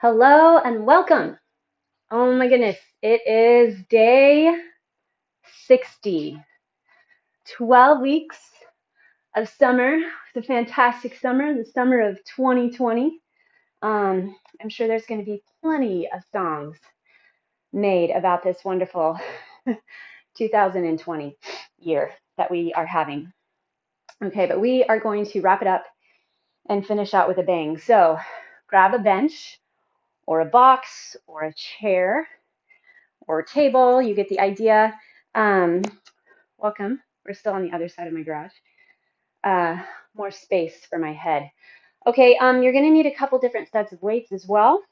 Hello and welcome. Oh my goodness, it is day 60. 12 weeks of summer. It's a fantastic summer, the summer of 2020. I'm sure there's going to be plenty of songs made about this wonderful 2020 year that we are having. Okay, but we are going to wrap it up and finish out with a bang. So grab a bench or a box or a chair or table. You get the idea. Um, Welcome. We're still on the other side of my garage. More space for my head. Okay, you're going to need a couple different sets of weights as well.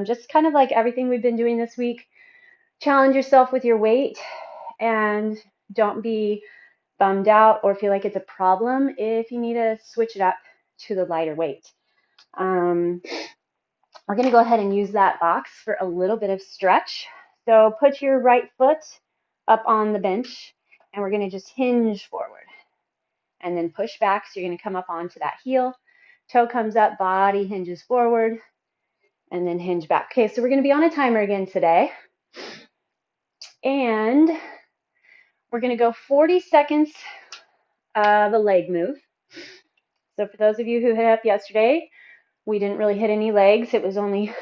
Just kind of like everything we've been doing this week, challenge yourself with your weight and don't be bummed out or feel like it's a problem if you need to switch it up to the lighter weight. We're going to go ahead and use that box for a little bit of stretch. So put your right foot up on the bench and we're going to just hinge forward and then push back. So you're going to come up onto that heel. Toe comes up, body hinges forward and then hinge back. Okay, so we're going to be on a timer again today. And we're going to go 40 seconds of a leg move. So for those of you who hit up yesterday, we didn't really hit any legs. It was only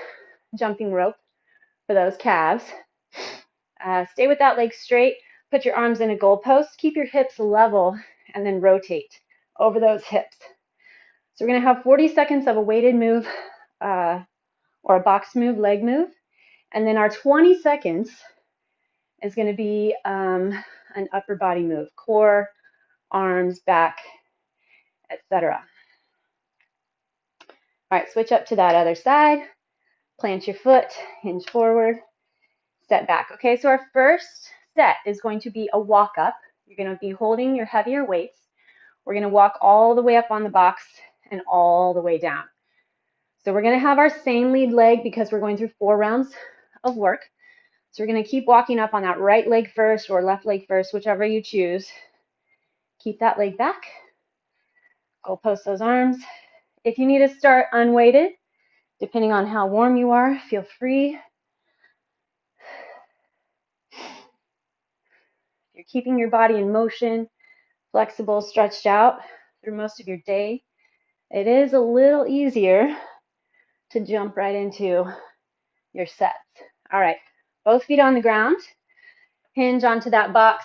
jumping rope for those calves. Stay with that leg straight. Put your arms in a goalpost. Keep your hips level and then rotate over those hips. So we're going to have 40 seconds of a weighted move or a box move, leg move. And then our 20 seconds is going to be an upper body move, core, arms, back, etc. All right, switch up to that other side. Plant your foot, hinge forward, step back. Okay, so our first set is going to be a walk up. You're going to be holding your heavier weights. We're going to walk all the way up on the box and all the way down. So we're going to have our same lead leg because we're going through 4 rounds of work. So we're going to keep walking up on that right leg first or left leg first, whichever you choose. Keep that leg back. Go post those arms. If you need to start unweighted, depending on how warm you are, feel free. You're keeping your body in motion, flexible, stretched out through most of your day. It is a little easier to jump right into your sets. All right, both feet on the ground. Hinge onto that box,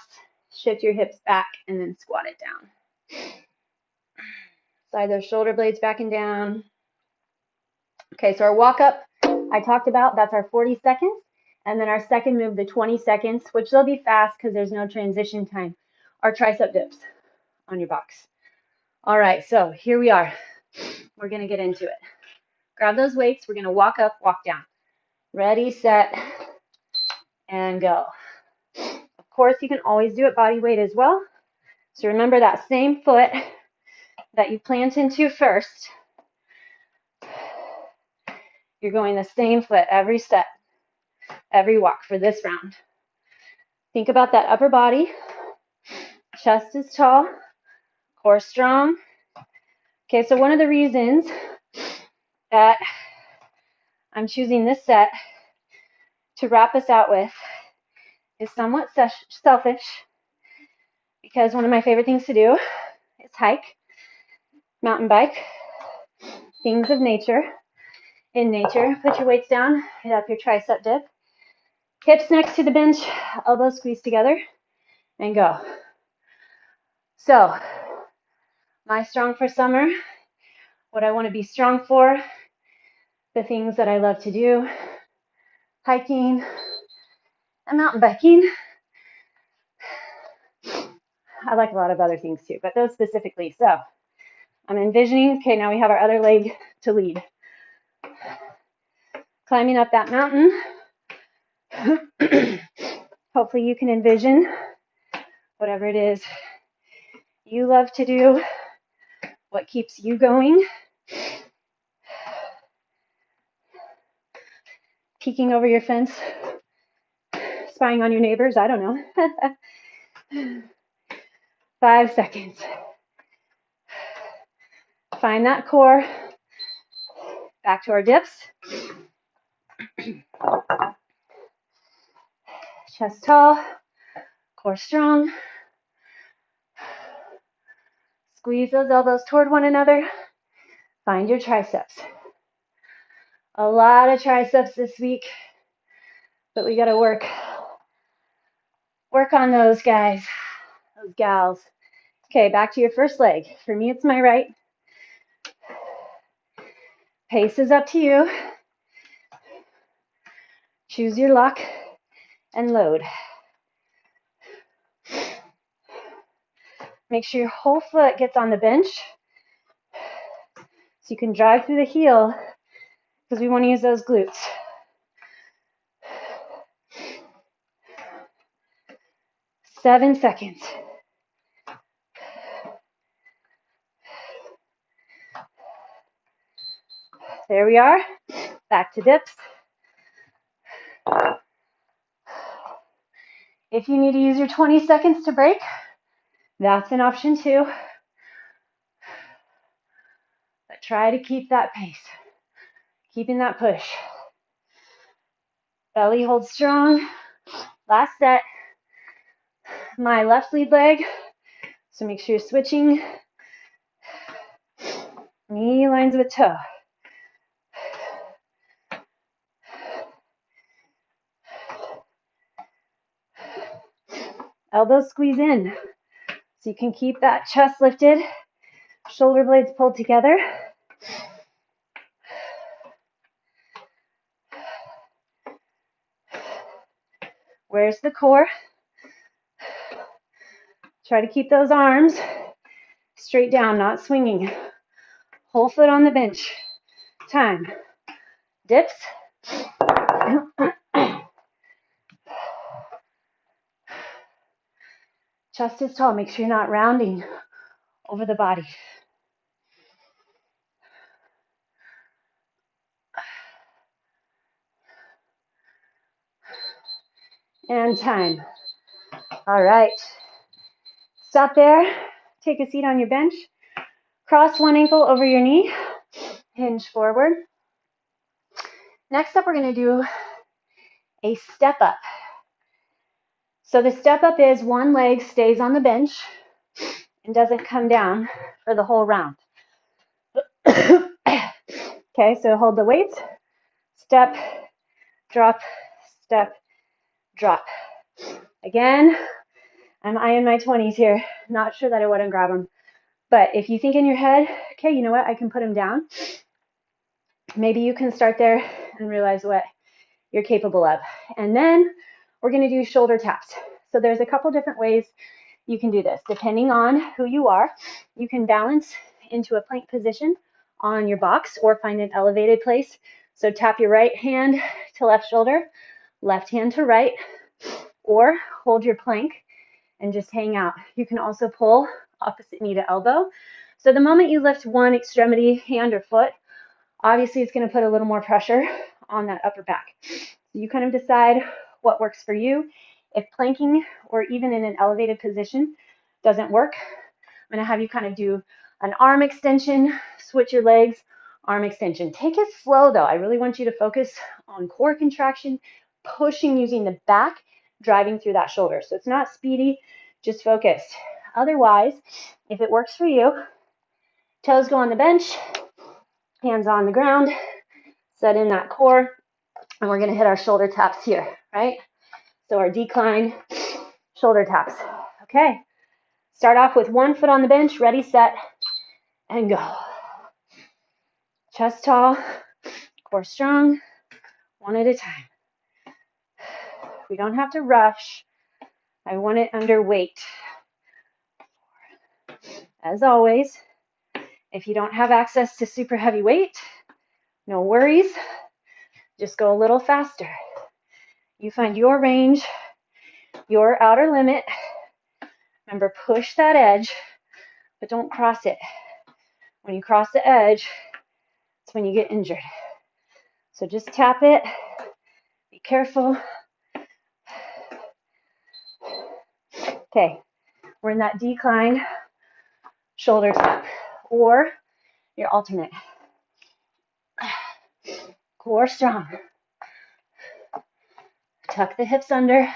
shift your hips back, and then squat it down. Slide those shoulder blades back and down. Okay, so our walk up, I talked about, that's our 40 seconds. And then our second move, the 20 seconds, which they'll be fast because there's no transition time, are tricep dips on your box. All right, so here we are. We're going to get into it. Grab those weights. We're going to walk up, walk down. Ready, set, and go. Of course, you can always do it body weight as well. So remember that same foot that you plant into first. You're going the same foot every step, every walk for this round. Think about that upper body. Chest is tall, core strong. Okay, so one of the reasons that I'm choosing this set to wrap us out with is somewhat selfish because one of my favorite things to do is hike, mountain bike, things of nature. In nature, put your weights down, hit up your tricep dip, hips next to the bench, elbows squeeze together, and go. So, my strong for summer, what I want to be strong for, the things that I love to do, hiking and mountain biking. I like a lot of other things too, but those specifically. So, I'm envisioning, okay, now we have our other leg to lead. Climbing up that mountain. Hopefully you can envision whatever it is you love to do, what keeps you going. Peeking over your fence, spying on your neighbors, I don't know. 5 seconds. Find that core. Back to our dips. Chest tall, core strong. Squeeze those elbows toward one another. Find your triceps. A lot of triceps this week, but we gotta work on those guys, those gals. Okay, back to your first leg. For me, it's my right. Pace is up to you. Choose your lock and load. Make sure your whole foot gets on the bench so you can drive through the heel because we want to use those glutes. Seven seconds. There we are. Back to dips. If you need to use your 20 seconds to break, that's an option too. But try to keep that pace, keeping that push. Belly holds strong. Last set. My left lead leg, so make sure you're switching. Knee lines with toe. Elbows squeeze in so you can keep that chest lifted, shoulder blades pulled together. Where's the core? Try to keep those arms straight down, not swinging. Whole foot on the bench. Time. Dips. Chest is tall. Make sure you're not rounding over the body. And time. All right. Stop there. Take a seat on your bench. Cross one ankle over your knee. Hinge forward. Next up, we're going to do a step up. So the step up is one leg stays on the bench and doesn't come down for the whole round. Okay, so hold the weights. Step, drop, step, drop. Again, I'm eyeing my 20s here. Not sure that I wouldn't grab them. But if you think in your head, okay, you know what, I can put them down. Maybe you can start there and realize what you're capable of. And then we're going to do shoulder taps. So there's a couple different ways you can do this. Depending on who you are, you can balance into a plank position on your box or find an elevated place. So tap your right hand to left shoulder, left hand to right, or hold your plank and just hang out. You can also pull opposite knee to elbow. So the moment you lift one extremity, hand or foot, obviously it's going to put a little more pressure on that upper back. So you kind of decide what works for you. If planking or even in an elevated position doesn't work, I'm going to have you kind of do an arm extension, switch your legs, arm extension. Take it slow though. I really want you to focus on core contraction, pushing using the back, driving through that shoulder. So it's not speedy, just focused. Otherwise, if it works for you, toes go on the bench, hands on the ground, set in that core, and we're going to hit our shoulder taps here, right? So our decline, shoulder taps. Okay, start off with one foot on the bench, ready, set, and go. Chest tall, core strong, one at a time. We don't have to rush. I want it under weight. As always, if you don't have access to super heavy weight, no worries. Just go a little faster. You find your range, your outer limit. Remember, push that edge, but don't cross it. When you cross the edge, it's when you get injured. So just tap it. Be careful. Okay, we're in that decline shoulder tap or your alternate. Core strong. Tuck the hips under.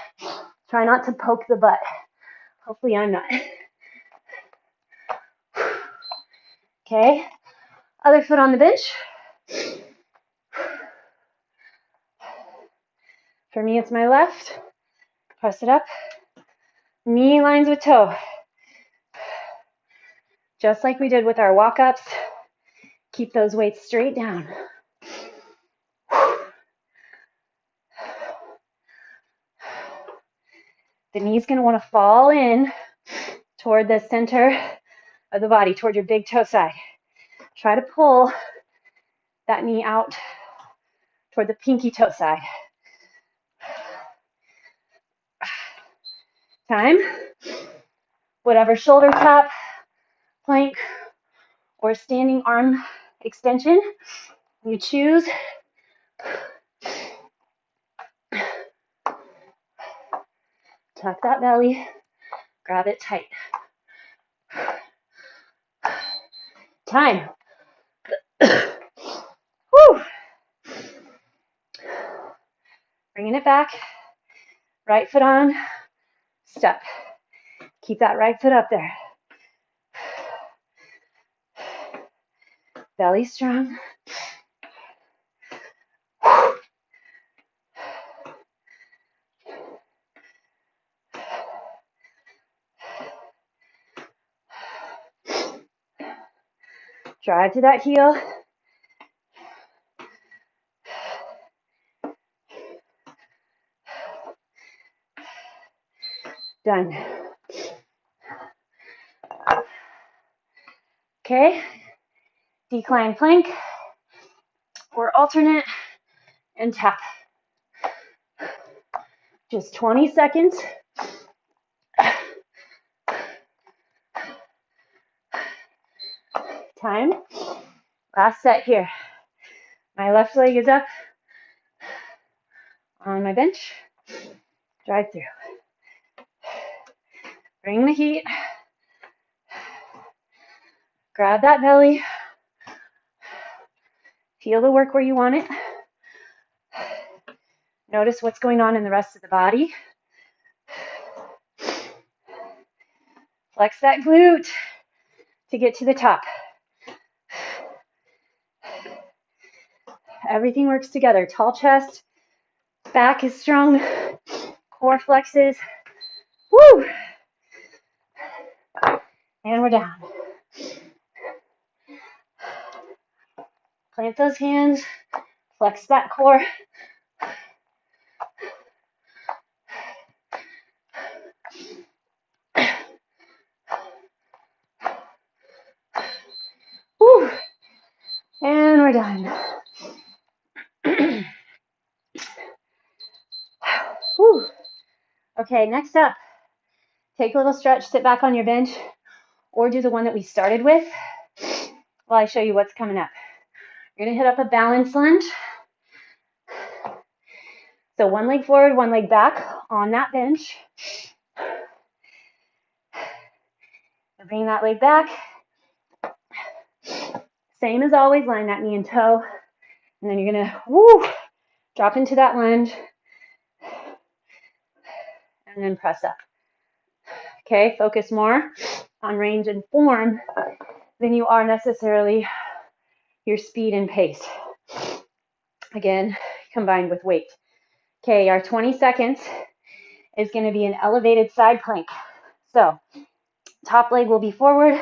Try not to poke the butt. Hopefully I'm not. Okay, other foot on the bench. For me, it's my left. Press it up. Knee lines with toe. Just like we did with our walk-ups, keep those weights straight down. The knee's going to want to fall in toward the center of the body, toward your big toe side. Try to pull that knee out toward the pinky toe side. Time. Whatever shoulder tap, plank, or standing arm extension you choose. Tuck that belly, grab it tight. Time. Whew. Bringing it back. Right foot on, step. Keep that right foot up there. Belly strong. Drive to that heel. Done. Okay, decline plank or alternate and tap. Just 20 seconds. Time. Last set here. My left leg is up on my bench. Drive through. Bring the heat. Grab that belly. Feel the work where you want it. Notice what's going on in the rest of the body. Flex that glute to get to the top. Everything works together. Tall chest, back is strong, core flexes. Woo! And we're down. Plant those hands, flex that core. Woo! And we're done. Woo. Okay, next up, take a little stretch, sit back on your bench, or do the one that we started with while I show you what's coming up. You're gonna hit up a balance lunge. So one leg forward, one leg back on that bench. Bring that leg back. Same as always, line that knee and toe. And then you're gonna drop into that lunge. And then press up. Okay, focus more on range and form than you are necessarily your speed and pace. Again, combined with weight. Okay, our 20 seconds is going to be an elevated side plank. So, top leg will be forward,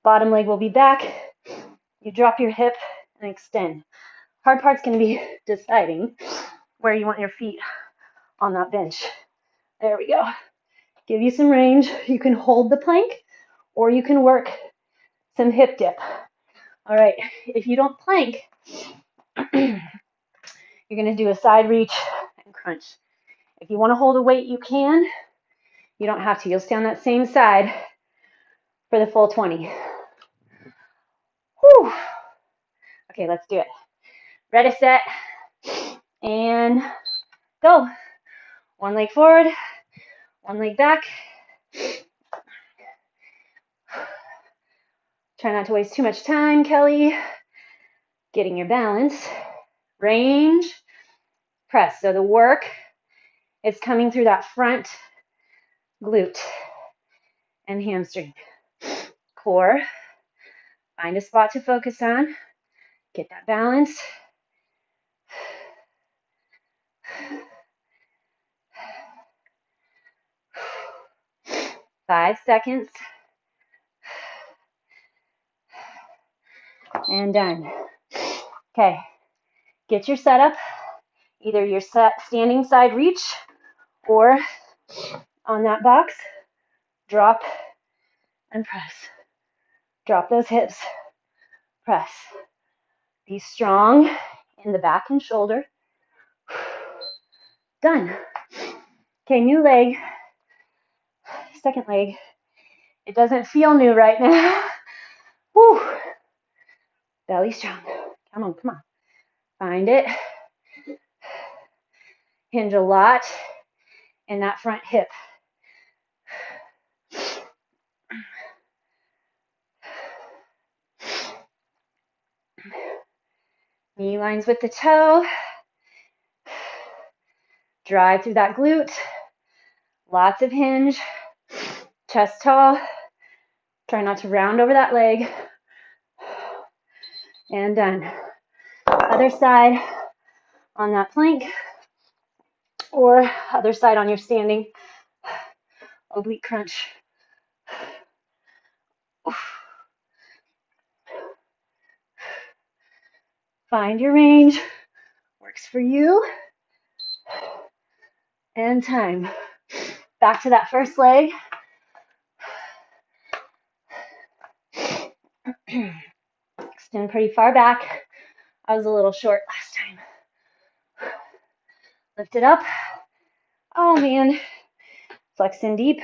bottom leg will be back. You drop your hip and extend. Hard part's going to be deciding where you want your feet on that bench. There we go. Give you some range. You can hold the plank or you can work some hip dip. All right, if you don't plank, you're going to do a side reach and crunch. If you want to hold a weight, you can. You don't have to. You'll stay on that same side for the full 20. Whew. Okay, let's do it. Ready, set, and go. One leg forward, one leg back. Try not to waste too much time, Kelly. Getting your balance. Range, press. So the work It's coming through that front glute and hamstring. Core, find a spot to focus on. Get that balance. Five seconds. And done. Okay, get your setup. Either your standing side reach or on that box, drop and press. Drop those hips, press. Be strong in the back and shoulder. Done. Okay, new leg, second leg. It doesn't feel new right now. Whew. Belly strong. Come on, come on. Find it. Hinge a lot in that front hip. Knee lines with the toe. Drive through that glute. Lots of hinge. Chest tall. Try not to round over that leg. And done. Other side on that plank. Or other side on your standing. Oblique crunch. Find your range. Works for you. And time. Back to that first leg. Extend pretty far back. I was a little short last time. Lift it up. Oh man. Flex in deep.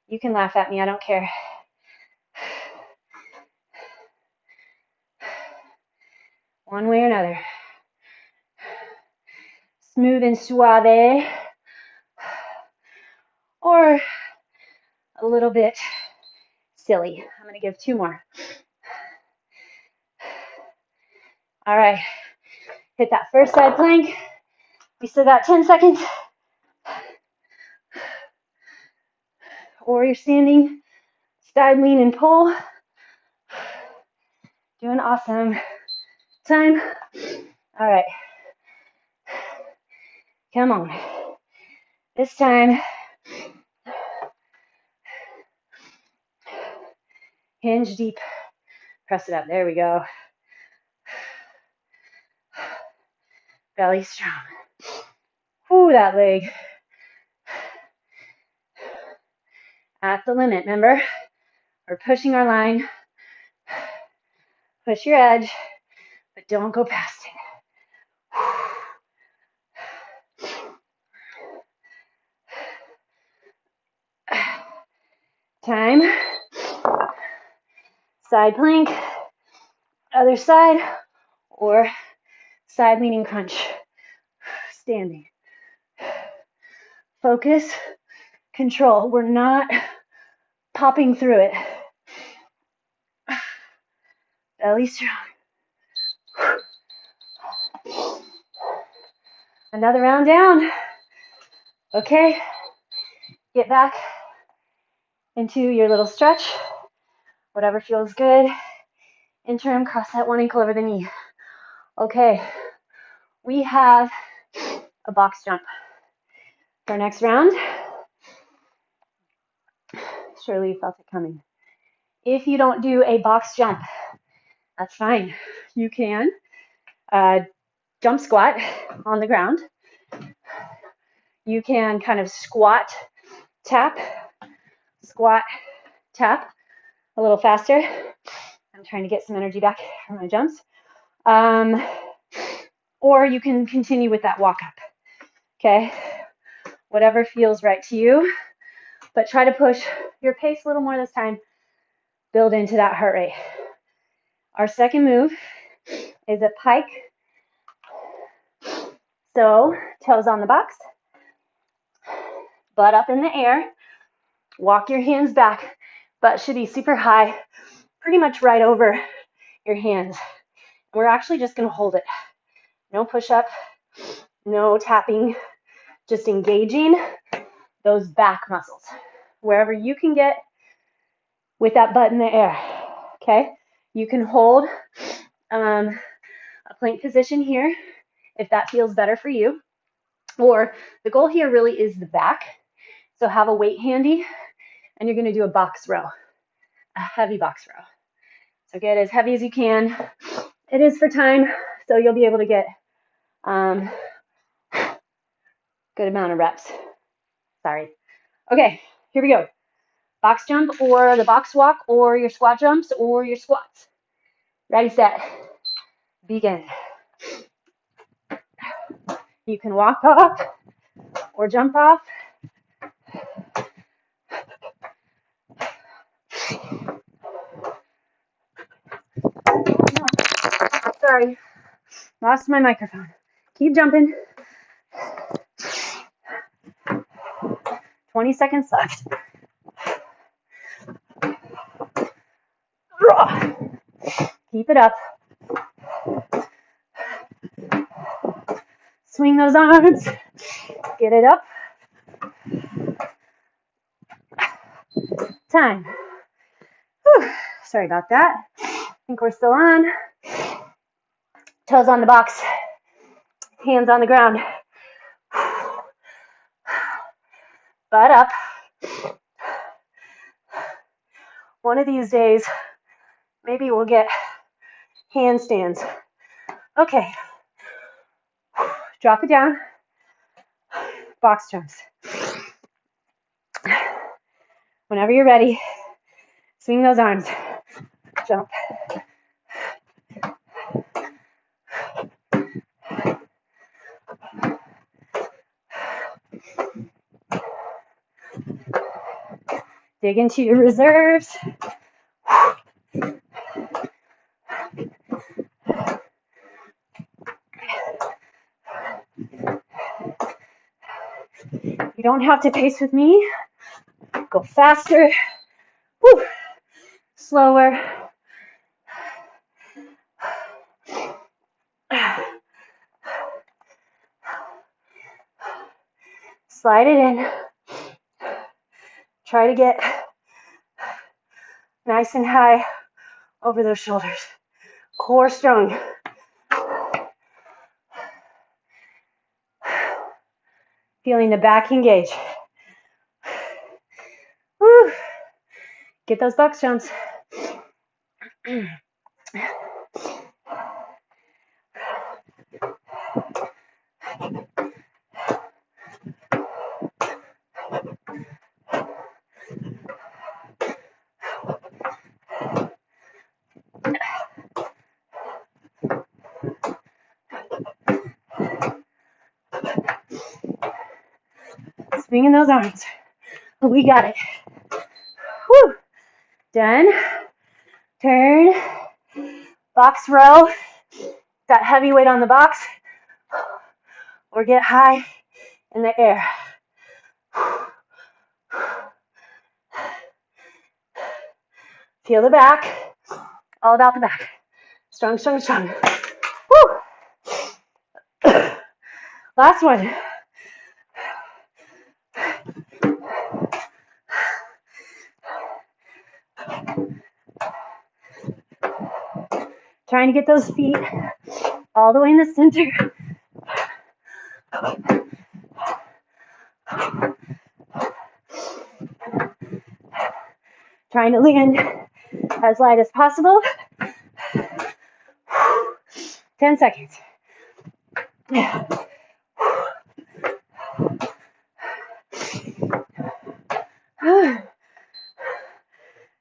You can laugh at me, I don't care. One way or another. Smooth and suave. Or a little bit silly. I'm going to give two more. All right. Hit that first side plank. We still got 10 seconds. Or you're standing side lean and pull. Doing awesome. Time. All right. Come on. This time, hinge deep. Press it up. There we go. Belly strong. Ooh, that leg. At the limit, remember? We're pushing our line. Push your edge, but don't go past it. Time. Side plank, other side, or side leaning crunch. Standing. Focus, control. We're not popping through it. Belly strong. Another round down. Okay. Get back into your little stretch. Whatever feels good. Interim, cross that one ankle over the knee. Okay. We have a box jump for our next round. Surely you felt it coming. If you don't do a box jump, that's fine. You can jump squat on the ground. You can kind of squat, tap, squat, tap a little faster. I'm trying to get some energy back for my jumps. Or you can continue with that walk up. Okay, whatever feels right to you, but try to push your pace a little more this time. Build into that heart rate. Our second move is a pike. So toes on the box, butt up in the air. Walk your hands back. Butt should be super high, pretty much right over your hands. We're actually just going to hold it. No push-up, no tapping, just engaging those back muscles. Wherever you can get with that butt in the air, okay? You can hold a plank position here if that feels better for you. Or the goal here really is the back. So have a weight handy, and you're going to do a box row, a heavy box row. So get as heavy as you can. It is for time, so you'll be able to get good amount of reps. Sorry. Okay, here we go. Box jump or the box walk or your squat jumps or your squats. Ready, set, begin. You can walk off or jump off. No, sorry, lost my microphone. Keep jumping. 20 seconds left. Keep it up. Swing those arms. Get it up. Time. Whew. Sorry about that. I think we're still on. Toes on the box. Hands on the ground. Butt up. One of these days, maybe we'll get handstands. Okay. Drop it down. Box jumps. Whenever you're ready, swing those arms. Jump. Dig into your reserves. You don't have to pace with me. Go faster. Woo. Slower. Slide it in. Try to get nice and high over those shoulders. Core strong. Feeling the back engage. Woo. Get those box jumps. Swinging those arms. We got it. Woo. Done. Turn. Box row. That heavy weight on the box. Or get high in the air. Feel the back. All about the back. Strong, strong, strong. Woo. Last one. Trying to get those feet all the way in the center. Trying to land as light as possible. 10 seconds.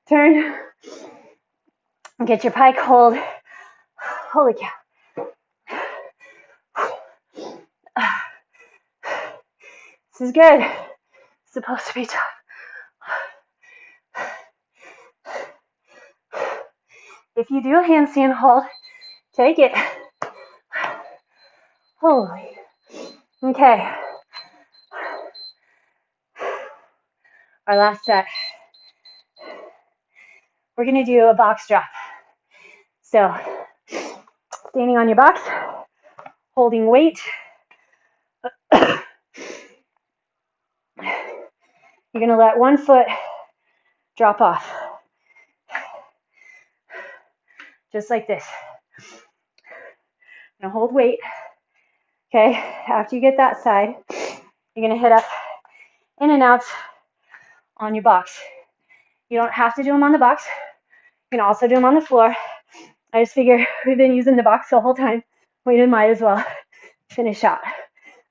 Turn. Get your pike hold. Holy cow. This is good. It's supposed to be tough. If you do a handstand hold, take it. Holy. Okay. Our last set. We're going to do a box drop. So, standing on your box, holding weight. You're going to let one foot drop off, just like this. Now hold weight. Okay, after you get that side, you're going to hit up in and out on your box. You don't have to do them on the box. You can also do them on the floor. I just figure we've been using the box the whole time. We might as well finish out.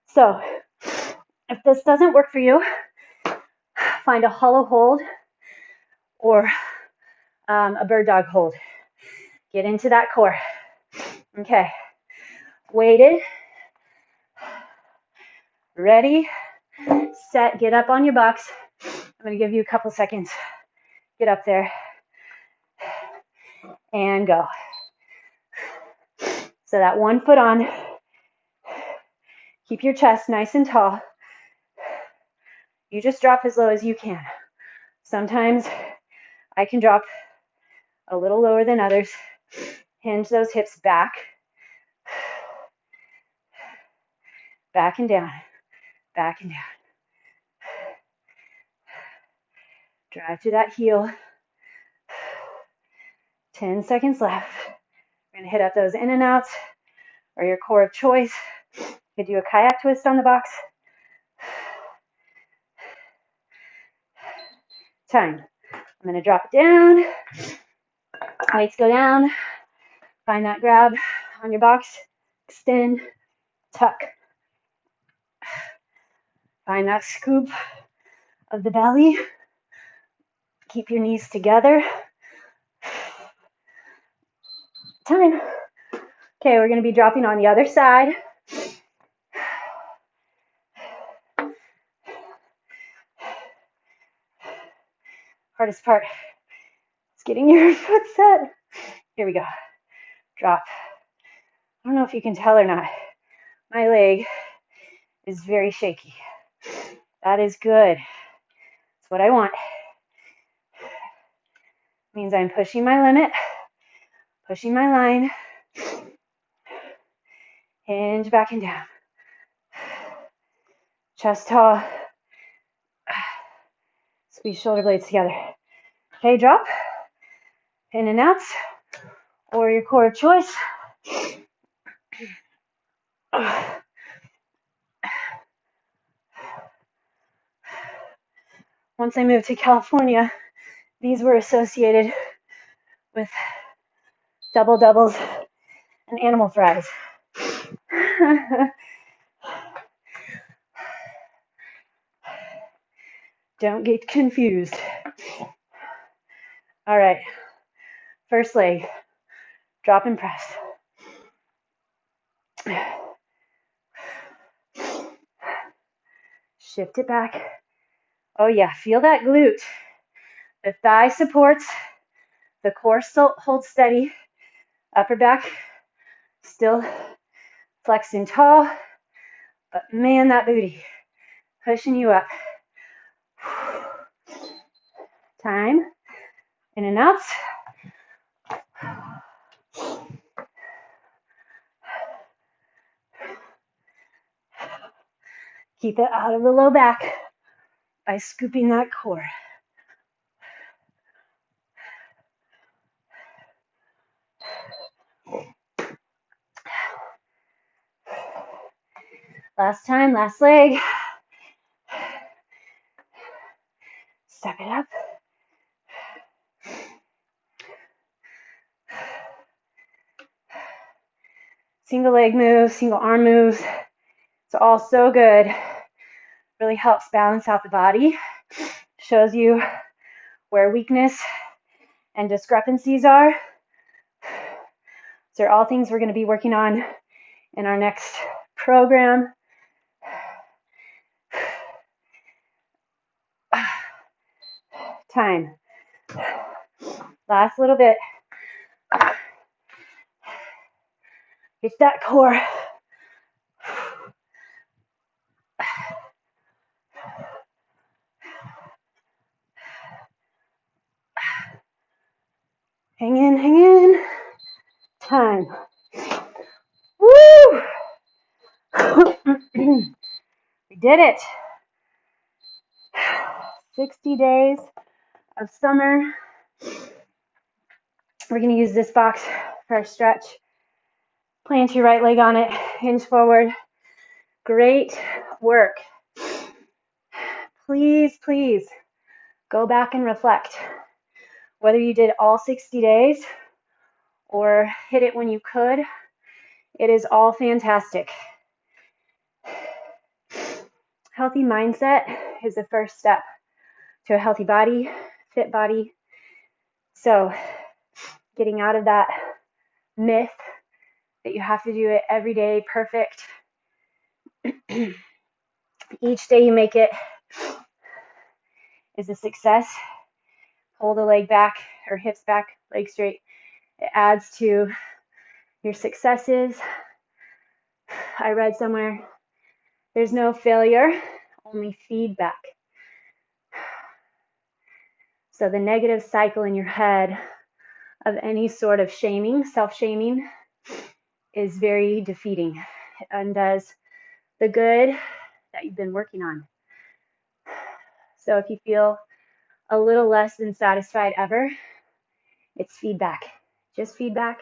So if this doesn't work for you, find a hollow hold or a bird dog hold. Get into that core. Okay, weighted, ready, set, get up on your box. I'm going to give you a couple seconds. Get up there and go. So that one foot on. Keep your chest nice and tall. You just drop as low as you can. Sometimes I can drop a little lower than others. Hinge those hips back. Back and down. Back and down. Drive to that heel. 10 seconds left. We're going to hit up those in and outs or your core of choice. You could do a kayak twist on the box. Time. I'm going to drop it down. Weights go down. Find that grab on your box. Extend. Tuck. Find that scoop of the belly. Keep your knees together. Time. Okay, we're going to be dropping on the other side. Hardest part is getting your foot set. Here we go. Drop. I don't know if you can tell or not. My leg is very shaky. That is good. That's what I want. Means I'm pushing my limit, pushing my line. Hinge back and down. Chest tall. Squeeze shoulder blades together. Okay, drop. In and out. Or your core of choice. Once I moved to California, these were associated with double doubles and animal fries. Don't get confused. All right, first leg, drop and press. Shift it back. Oh yeah, feel that glute. The thigh supports, the core still holds steady, upper back still flexing tall, but man, that booty pushing you up. Time, in and out. Keep it out of the low back by scooping that core. Last time, last leg. Step it up. Single leg moves, single arm moves. It's all so good. Really helps balance out the body. Shows you where weakness and discrepancies are. These are all things we're going to be working on in our next program. Time. Last little bit. Get that core. Hang in, hang in. Time. Woo! We did it. 60 days of summer. We're going to use this box for our stretch. Plant your right leg on it, hinge forward. Great work. Please, please go back and reflect. Whether you did all 60 days or hit it when you could, it is all fantastic. Healthy mindset is the first step to a healthy body, fit body. So getting out of that myth that you have to do it every day perfect. Each day you make it is a success. Pull the leg back or hips back, leg straight. It adds to your successes. I read somewhere, there's no failure, only feedback. So the negative cycle in your head of any sort of shaming, self-shaming, is very defeating. It undoes the good that you've been working on. So if you feel a little less than satisfied ever, it's feedback. Just feedback.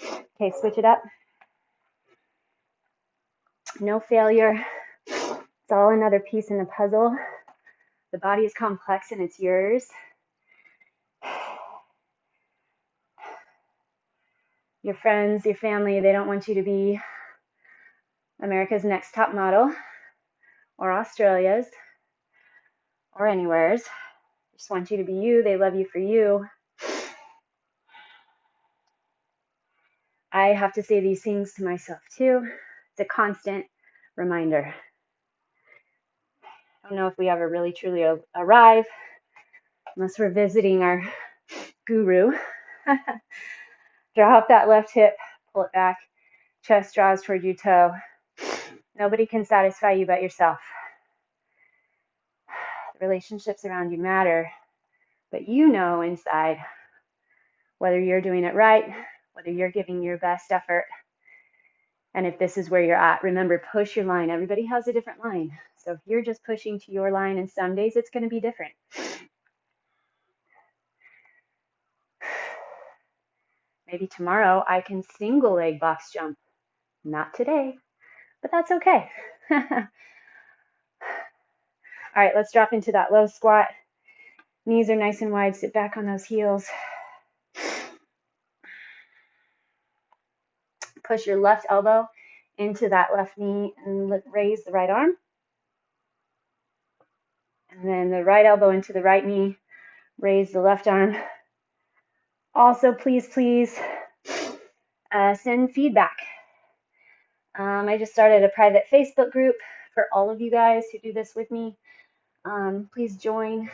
Okay, switch it up. No failure. It's all another piece in the puzzle. The body is complex and it's yours. Your friends, your family, they don't want you to be America's Next Top Model or Australia's or anywhere's. They just want you to be you. They love you for you. I have to say these things to myself too. It's a constant reminder. I don't know if we ever really truly arrive unless we're visiting our guru. Draw up that left hip, pull it back, chest draws toward your toe. Nobody can satisfy you but yourself. The relationships around you matter, but you know inside whether you're doing it right, whether you're giving your best effort, and if this is where you're at. Remember, push your line. Everybody has a different line. So if you're just pushing to your line, and some days it's going to be different. Maybe tomorrow I can single leg box jump. Not today, but that's okay. All right, let's drop into that low squat. Knees are nice and wide. Sit back on those heels. Push your left elbow into that left knee and raise the right arm. And then the right elbow into the right knee, raise the left arm. Also, please send feedback. I just started a private Facebook group for all of you guys who do this with me. Please join.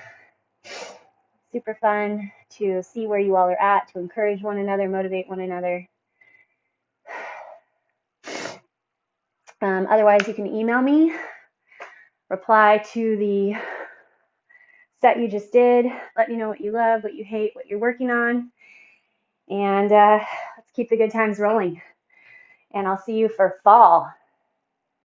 Super fun to see where you all are at, to encourage one another, motivate one another. Otherwise, you can email me, reply to the set you just did. Let me know what you love, what you hate, what you're working on. And let's keep the good times rolling. And I'll see you for fall.